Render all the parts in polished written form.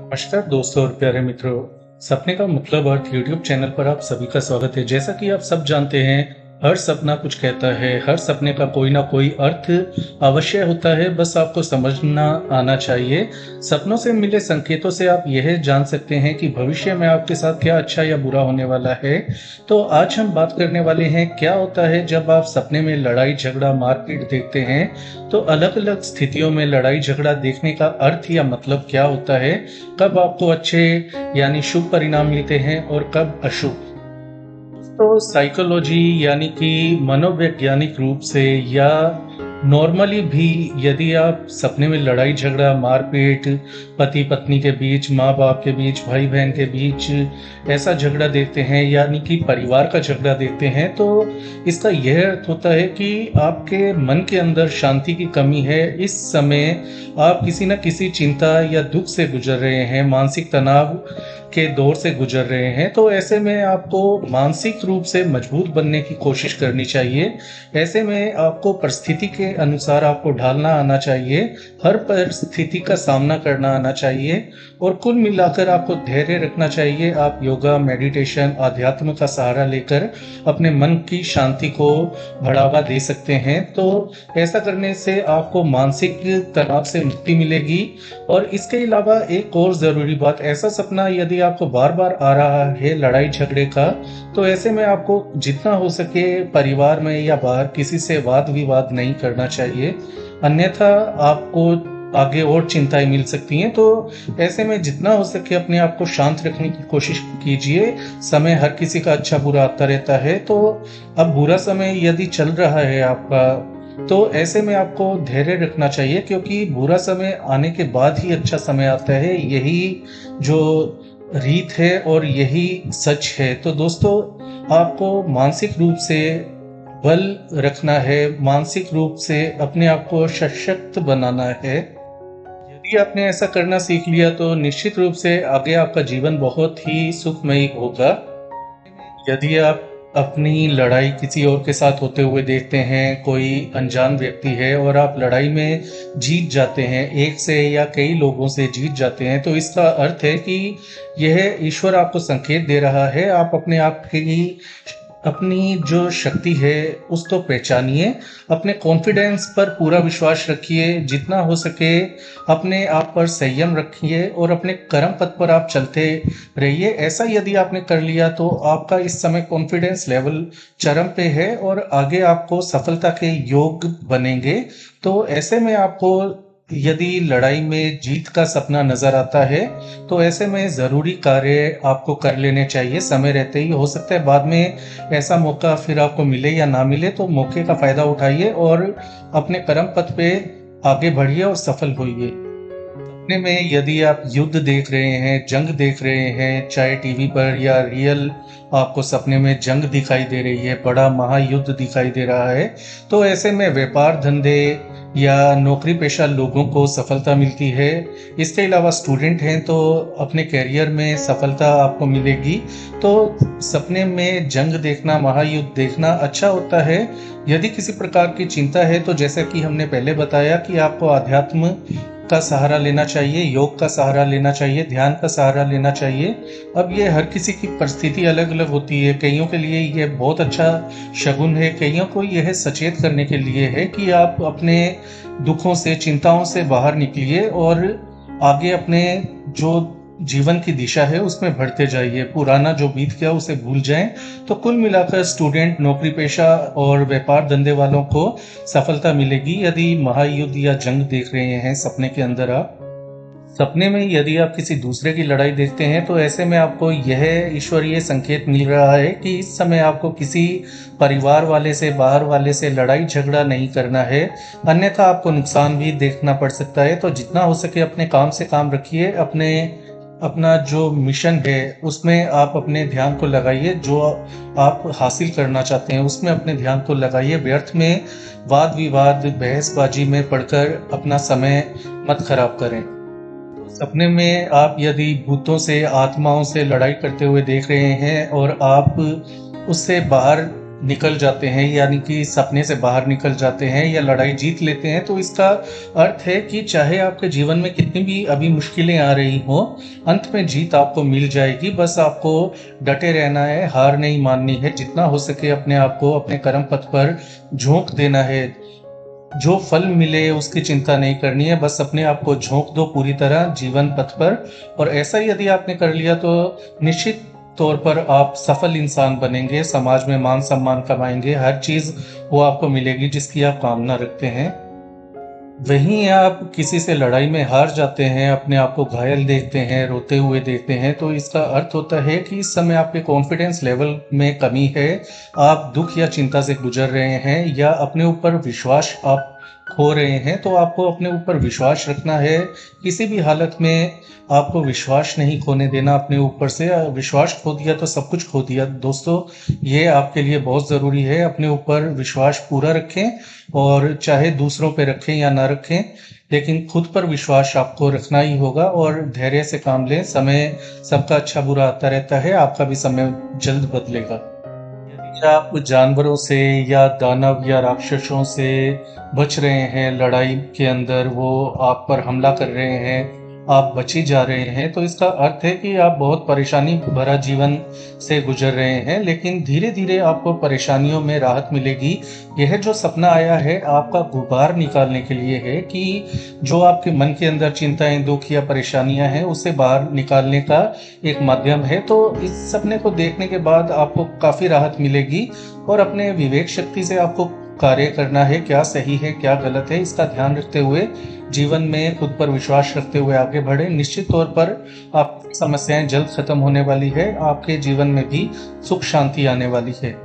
नमस्कार दोस्तों और प्यारे मित्रों। सपने का मतलब अर्थ यूट्यूब चैनल पर आप सभी का स्वागत है। जैसा कि आप सब जानते हैं, हर सपना कुछ कहता है। हर सपने का कोई ना कोई अर्थ अवश्य होता है, बस आपको समझना आना चाहिए। सपनों से मिले संकेतों से आप यह जान सकते हैं कि भविष्य में आपके साथ क्या अच्छा या बुरा होने वाला है। तो आज हम बात करने वाले हैं, क्या होता है जब आप सपने में लड़ाई झगड़ा मारपीट देखते हैं। तो अलग अलग स्थितियों में लड़ाई झगड़ा देखने का अर्थ या मतलब क्या होता है, कब आपको अच्छे यानी शुभ परिणाम मिलते हैं और कब अशुभ। तो साइकोलॉजी यानी कि मनोवैज्ञानिक रूप से या नॉर्मली भी यदि आप सपने में लड़ाई झगड़ा मारपीट, पति पत्नी के बीच, माँ बाप के बीच, भाई बहन के बीच ऐसा झगड़ा देखते हैं यानी कि परिवार का झगड़ा देखते हैं, तो इसका यह अर्थ होता है कि आपके मन के अंदर शांति की कमी है। इस समय आप किसी न किसी चिंता या दुख से गुजर रहे हैं, मानसिक तनाव के दौर से गुजर रहे हैं। तो ऐसे में आपको मानसिक रूप से मजबूत बनने की कोशिश करनी चाहिए। ऐसे में आपको परिस्थिति के अनुसार आपको ढालना आना चाहिए, हर परिस्थिति का सामना करना आना चाहिए और कुल मिलाकर आपको धैर्य रखना चाहिए। आप योगा, मेडिटेशन, आध्यात्म का सहारा लेकर अपने मन की शांति को बढ़ावा दे सकते हैं। तो ऐसा करने से आपको मानसिक तनाव से मुक्ति मिलेगी। और इसके अलावा एक और ज़रूरी बात, ऐसा सपना यदि आपको बार बार आ रहा है लड़ाई झगड़े का, तो ऐसे में आपको जितना हो सके परिवार में या बाहर किसी से वाद विवाद नहीं करना चाहिए, अन्यथा आपको आगे और चिंताएं मिल सकती हैं। तो ऐसे में जितना हो सके अपने आप को शांत रखने की कोशिश कीजिए। समय हर किसी का अच्छा बुरा आता रहता है, तो अब बुरा समय यदि चल रहा है आपका, तो ऐसे में आपको धैर्य रखना चाहिए, क्योंकि बुरा समय आने के बाद ही अच्छा समय आता है। यही जो रीत है और यही सच है। तो दोस्तों, आपको मानसिक रूप से बल रखना है, मानसिक रूप से अपने आप को सशक्त बनाना है। यदि आपने ऐसा करना सीख लिया तो निश्चित रूप से आगे आपका जीवन बहुत ही सुखमयी होगा। यदि आप अपनी लड़ाई किसी और के साथ होते हुए देखते हैं, कोई अनजान व्यक्ति है और आप लड़ाई में जीत जाते हैं, एक से या कई लोगों से जीत जाते हैं, तो इसका अर्थ है कि यह ईश्वर आपको संकेत दे रहा है। आप अपने आप की अपनी जो शक्ति है उसको पहचानिए, अपने कॉन्फिडेंस पर पूरा विश्वास रखिए, जितना हो सके अपने आप पर संयम रखिए और अपने कर्म पथ पर आप चलते रहिए। ऐसा यदि आपने कर लिया तो आपका इस समय कॉन्फिडेंस लेवल चरम पे है और आगे आपको सफलता के योग बनेंगे। तो ऐसे में आपको यदि लड़ाई में जीत का सपना नजर आता है, तो ऐसे में ज़रूरी कार्य आपको कर लेने चाहिए समय रहते ही। हो सकता है बाद में ऐसा मौका फिर आपको मिले या ना मिले, तो मौके का फ़ायदा उठाइए और अपने कर्म पथ पे आगे बढ़िए और सफल होइए। सपने में यदि आप युद्ध देख रहे हैं, जंग देख रहे हैं, चाहे टीवी पर या रियल आपको सपने में जंग दिखाई दे रही है, बड़ा महायुद्ध दिखाई दे रहा है, तो ऐसे में व्यापार धंधे या नौकरी पेशा लोगों को सफलता मिलती है। इसके अलावा स्टूडेंट हैं तो अपने करियर में सफलता आपको मिलेगी। तो सपने में जंग देखना, महायुद्ध देखना अच्छा होता है। यदि किसी प्रकार की चिंता है तो जैसा कि हमने पहले बताया कि आपको आध्यात्म का सहारा लेना चाहिए, योग का सहारा लेना चाहिए, ध्यान का सहारा लेना चाहिए। अब ये हर किसी की परिस्थिति अलग अलग होती है। कईयों के लिए ये बहुत अच्छा शगुन है, कईयों को यह सचेत करने के लिए है कि आप अपने दुखों से, चिंताओं से बाहर निकलिए और आगे अपने जो जीवन की दिशा है उसमें बढ़ते जाइए। पुराना जो बीत गया उसे भूल जाएं। तो कुल मिलाकर स्टूडेंट, नौकरी पेशा और व्यापार धंधे वालों को सफलता मिलेगी यदि महायुद्ध या जंग देख रहे हैं सपने के अंदर। आप सपने में यदि आप किसी दूसरे की लड़ाई देखते हैं, तो ऐसे में आपको यह ईश्वरीय संकेत मिल रहा है कि इस समय आपको किसी परिवार वाले से, बाहर वाले से लड़ाई झगड़ा नहीं करना है, अन्यथा आपको नुकसान भी देखना पड़ सकता है। तो जितना हो सके अपने काम से काम रखिए, अपना जो मिशन है उसमें आप अपने ध्यान को लगाइए, जो आप हासिल करना चाहते हैं उसमें अपने ध्यान को लगाइए। व्यर्थ में वाद विवाद, बहसबाजी में पड़कर अपना समय मत खराब करें। सपने में आप यदि भूतों से, आत्माओं से लड़ाई करते हुए देख रहे हैं और आप उससे बाहर निकल जाते हैं, यानी कि सपने से बाहर निकल जाते हैं या लड़ाई जीत लेते हैं, तो इसका अर्थ है कि चाहे आपके जीवन में कितनी भी अभी मुश्किलें आ रही हो, अंत में जीत आपको मिल जाएगी। बस आपको डटे रहना है, हार नहीं माननी है, जितना हो सके अपने आप को अपने कर्म पथ पर झोंक देना है। जो फल मिले उसकी चिंता नहीं करनी है, बस अपने आप को झोंक दो पूरी तरह जीवन पथ पर। और ऐसा यदि आपने कर लिया तो निश्चित तौर पर आप सफल इंसान बनेंगे, समाज में मान सम्मान कमाएंगे, हर चीज वो आपको मिलेगी जिसकी आप कामना रखते हैं। वहीं आप किसी से लड़ाई में हार जाते हैं, अपने आप को घायल देखते हैं, रोते हुए देखते हैं, तो इसका अर्थ होता है कि इस समय आपके कॉन्फिडेंस लेवल में कमी है। आप दुख या चिंता से गुजर रहे हैं या अपने ऊपर विश्वास आप खो रहे हैं। तो आपको अपने ऊपर विश्वास रखना है, किसी भी हालत में आपको विश्वास नहीं खोने देना अपने ऊपर से। विश्वास खो दिया तो सब कुछ खो दिया दोस्तों, ये आपके लिए बहुत ज़रूरी है। अपने ऊपर विश्वास पूरा रखें, और चाहे दूसरों पे रखें या ना रखें, लेकिन खुद पर विश्वास आपको रखना ही होगा और धैर्य से काम लें। समय सबका अच्छा बुरा आता रहता है, आपका भी समय जल्द बदलेगा। यदि आप जानवरों से या दानव या राक्षसों से बच रहे हैं, लड़ाई के अंदर वो आप पर हमला कर रहे हैं, आप बची जा रहे हैं, तो इसका अर्थ है कि आप बहुत परेशानी भरा जीवन से गुजर रहे हैं, लेकिन धीरे धीरे आपको परेशानियों में राहत मिलेगी। यह जो सपना आया है आपका गुबार निकालने के लिए है, कि जो आपके मन के अंदर चिंताएं, दुख या परेशानियां हैं उसे बाहर निकालने का एक माध्यम है। तो इस सपने को देखने के बाद आपको काफी राहत मिलेगी, और अपने विवेक शक्ति से आपको कार्य करना है, क्या सही है क्या गलत है इसका ध्यान रखते हुए जीवन में खुद पर विश्वास रखते हुए आगे बढ़े। निश्चित तौर पर आपकी समस्याएं जल्द खत्म होने वाली है, आपके जीवन में भी सुख शांति आने वाली है।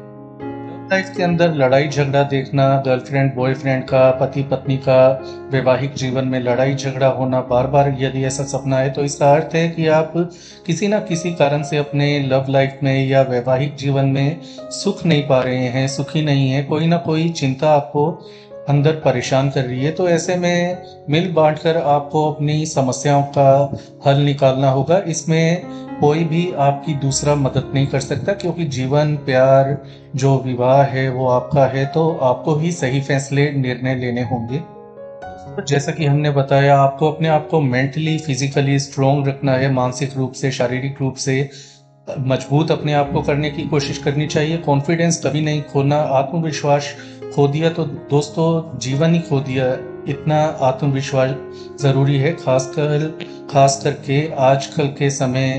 लाइफ के अंदर लड़ाई झगड़ा देखना, गर्लफ्रेंड बॉयफ्रेंड का, पति पत्नी का, वैवाहिक जीवन में लड़ाई झगड़ा होना बार बार, यदि ऐसा सपना है तो इसका अर्थ है कि आप किसी ना किसी कारण से अपने लव लाइफ में या वैवाहिक जीवन में सुख नहीं पा रहे हैं, सुखी नहीं है, कोई ना कोई चिंता आपको अंदर परेशान कर रही है। तो ऐसे में मिल बांट कर आपको अपनी समस्याओं का हल निकालना होगा। इसमें कोई भी आपकी दूसरा मदद नहीं कर सकता, क्योंकि जीवन, प्यार, जो विवाह है वो आपका है, तो आपको ही सही फैसले, निर्णय लेने होंगे। तो जैसा कि हमने बताया, आपको अपने आप को मेंटली फिजिकली स्ट्रोंग रखना है, मानसिक रूप से, शारीरिक रूप से मजबूत अपने आप को करने की कोशिश करनी चाहिए। कॉन्फिडेंस कभी नहीं खोना, आत्मविश्वास खो दिया तो दोस्तों जीवन ही खो दिया। इतना आत्मविश्वास जरूरी है, खास करके आजकल के समय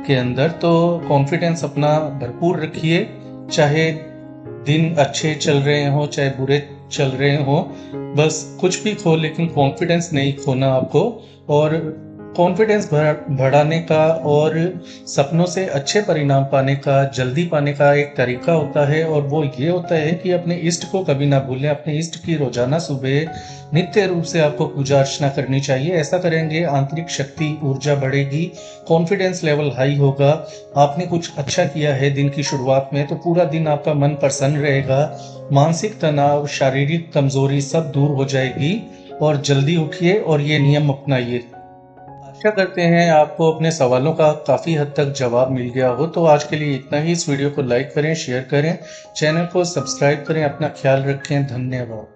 के अंदर। तो कॉन्फिडेंस अपना भरपूर रखिए, चाहे दिन अच्छे चल रहे हो चाहे बुरे चल रहे हो, बस कुछ भी खो लेकिन कॉन्फिडेंस नहीं खोना आपको। और कॉन्फिडेंस बढ़ाने का और सपनों से अच्छे परिणाम पाने का, जल्दी पाने का एक तरीका होता है, और वो ये होता है कि अपने इष्ट को कभी ना भूलें। अपने इष्ट की रोजाना सुबह नित्य रूप से आपको पूजा अर्चना करनी चाहिए। ऐसा करेंगे आंतरिक शक्ति, ऊर्जा बढ़ेगी, कॉन्फिडेंस लेवल हाई होगा। आपने कुछ अच्छा किया है दिन की शुरुआत में, तो पूरा दिन आपका मन प्रसन्न रहेगा, मानसिक तनाव, शारीरिक कमजोरी सब दूर हो जाएगी। और जल्दी उठिए और ये नियम अपनाइए। आशा करते हैं आपको अपने सवालों का काफ़ी हद तक जवाब मिल गया हो। तो आज के लिए इतना ही। इस वीडियो को लाइक करें, शेयर करें, चैनल को सब्सक्राइब करें, अपना ख्याल रखें। धन्यवाद।